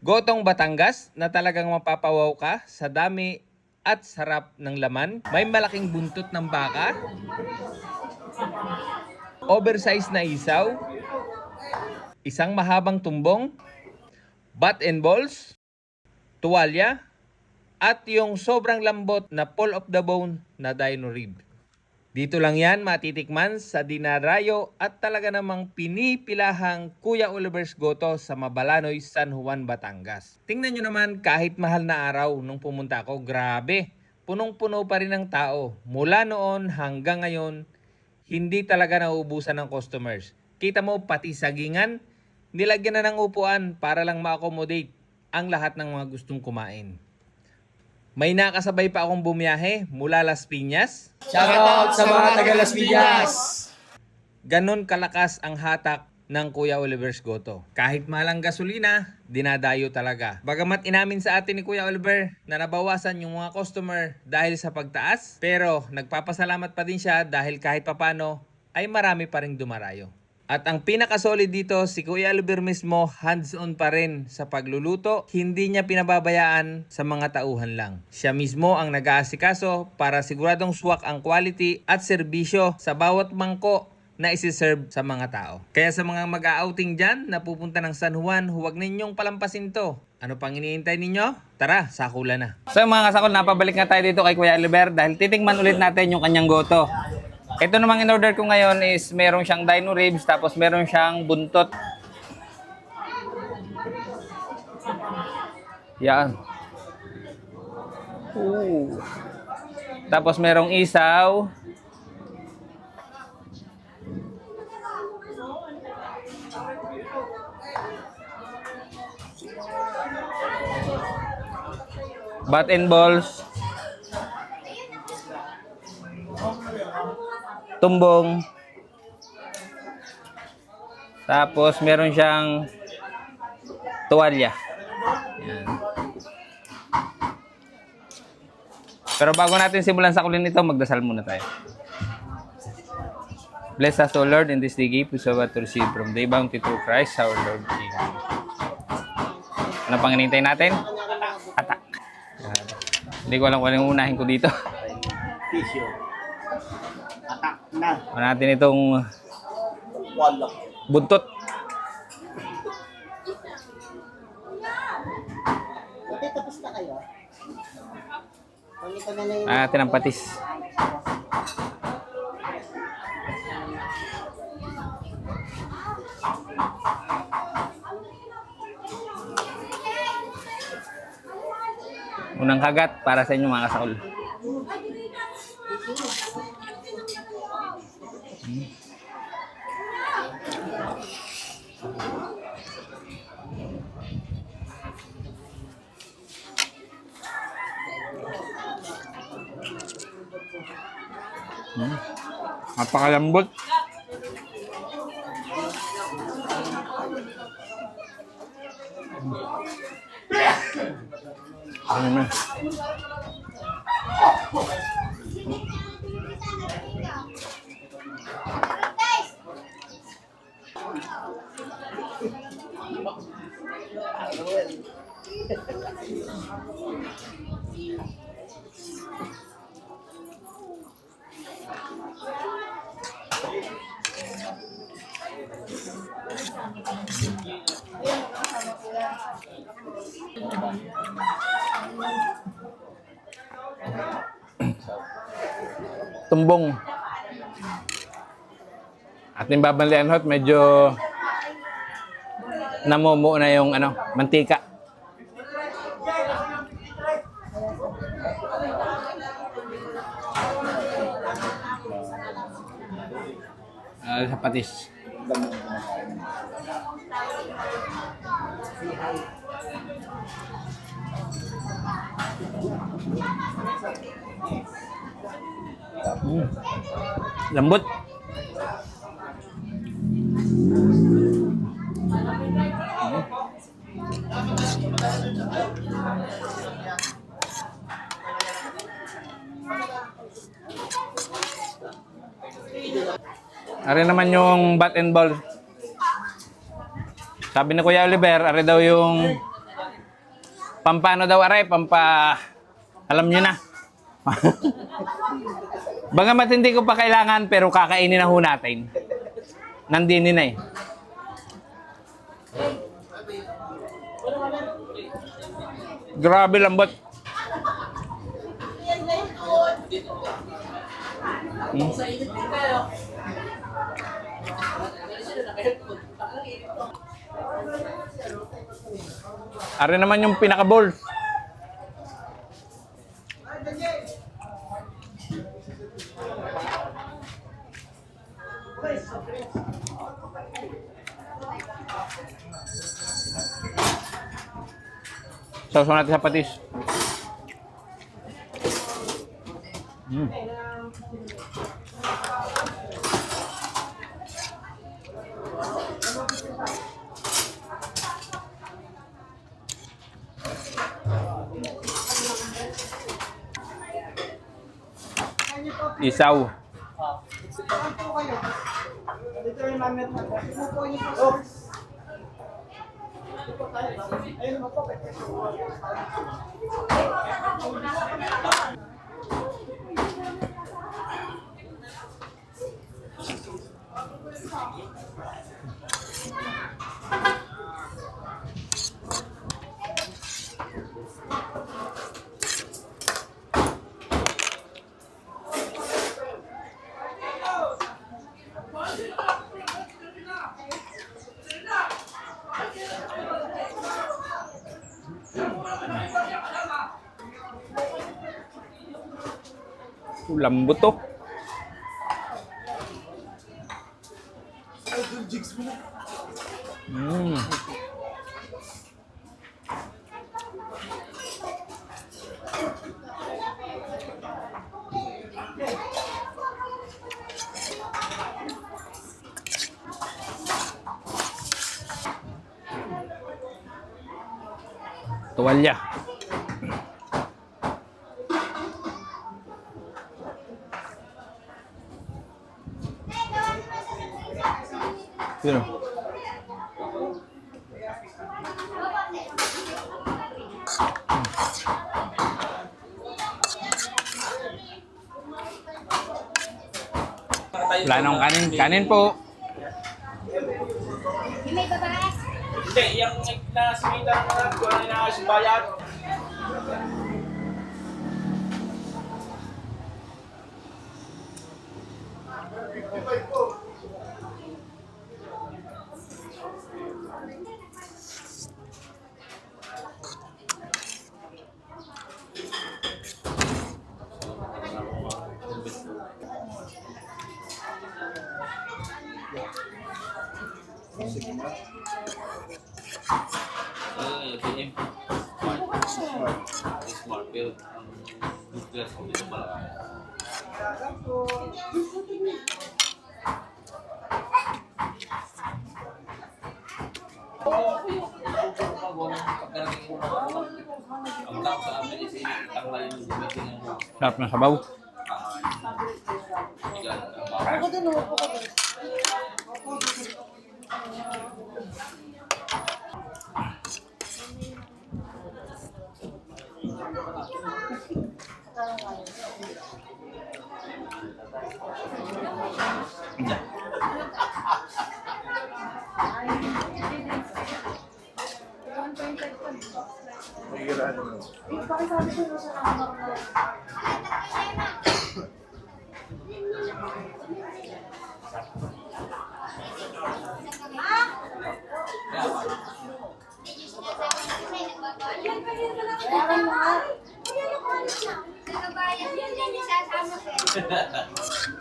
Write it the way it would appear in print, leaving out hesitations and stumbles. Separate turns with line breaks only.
Gotong Batangas na talagang mapapawaw ka sa dami at sarap ng laman. May malaking buntot ng baka, oversized na isaw, isang mahabang tumbong, bat and balls, tuwalya, at yung sobrang lambot na pull of the bone na dino rib. Dito lang yan matitikman sa dinarayo at talaga namang pinipilahang Kuya Oliver's Goto sa Mabalanoy, San Juan, Batangas. Tingnan nyo naman, kahit mahal na araw nung pumunta ako, grabe, punong-puno pa rin ng tao. Mula noon hanggang ngayon, hindi talaga nauubusan ng customers. Kita mo, pati sagingan, nilagyan na ng upuan para lang ma-accommodate ang lahat ng mga gustong kumain. May nakasabay pa akong bumiyahe mula Las Piñas.
Shoutout sa mga taga Las Piñas!
Ganon kalakas ang hatak ng Kuya Oliver's Goto. Kahit mahal ang gasolina, dinadayo talaga. Bagamat inamin sa atin ni Kuya Oliver na nabawasan yung mga customer dahil sa pagtaas, pero nagpapasalamat pa din siya dahil kahit papano ay marami pa ring dumarayo. At ang pinakasolid dito, si Kuya Oliver mismo, hands-on pa rin sa pagluluto. Hindi niya pinababayaan sa mga tauhan lang. Siya mismo ang nag-aasikaso para siguradong swak ang quality at serbisyo sa bawat mangko na isi-serve sa mga tao. Kaya sa mga mag-a-outing dyan na pupunta ng San Juan, huwag ninyong palampasin to. Ano pang iniintay ninyo? Tara, sakula na. So mga kasakol, napabalik nga tayo dito kay Kuya Oliver dahil titingman ulit natin yung kanyang goto. Ito namang in-order ko ngayon is meron siyang dino ribs tapos meron siyang buntot. Yan. Ooh. Tapos merong isaw. Bat and balls. Tumbong. Tapos meron siyang tuwalya. Yan. Pero bago natin simulan sa kulin ito, magdasal muna tayo. Bless us, O Lord, in this day gift we so to receive from thy bounty through Christ our Lord. Amen. Ano pang hinihintay natin? Atak. Yan. Hindi ko alam kung anong unahin ko dito.
Tissue. Atak na.
Ano natin itong
Wala.
buntot.
Buti tapos na kayo. Kami ko na lang yung...
Natin ang patis. Unang kagat para sa inyo mga kasakol. Napakalambot. Ano na? Tumbong. Ating babalian hot, medyo namumuo na yung mantika. Sa patis. Lambot.
Ari naman yung bat and ball. Sabi ni Kuya Oliver, ari daw yung pampano daw aray, alam niyo na. Bagamat hindi ko pa kailangan pero kakainin na ho natin. Nandini na eh. Grabe lambot. Ari naman yung pinaka-bowl. Sausaw natin sa patis. Isaw.
Dito yung namin. Upo niyo po. Ayun mo po.
Lambot to. Tuwalya. Yun. Wala nang kanin. Kanin po.
May babae.
Hindi, yung nasimita na kung ano na sa bayan.
Smart build ang nucleus ko dito pala. Ang tao sa amin is itanggal yung gamitin ng
Sarap na sabaw.
bigal.
Ako din, upo ka din.
Nagabayan yun yan, isasama ko yan.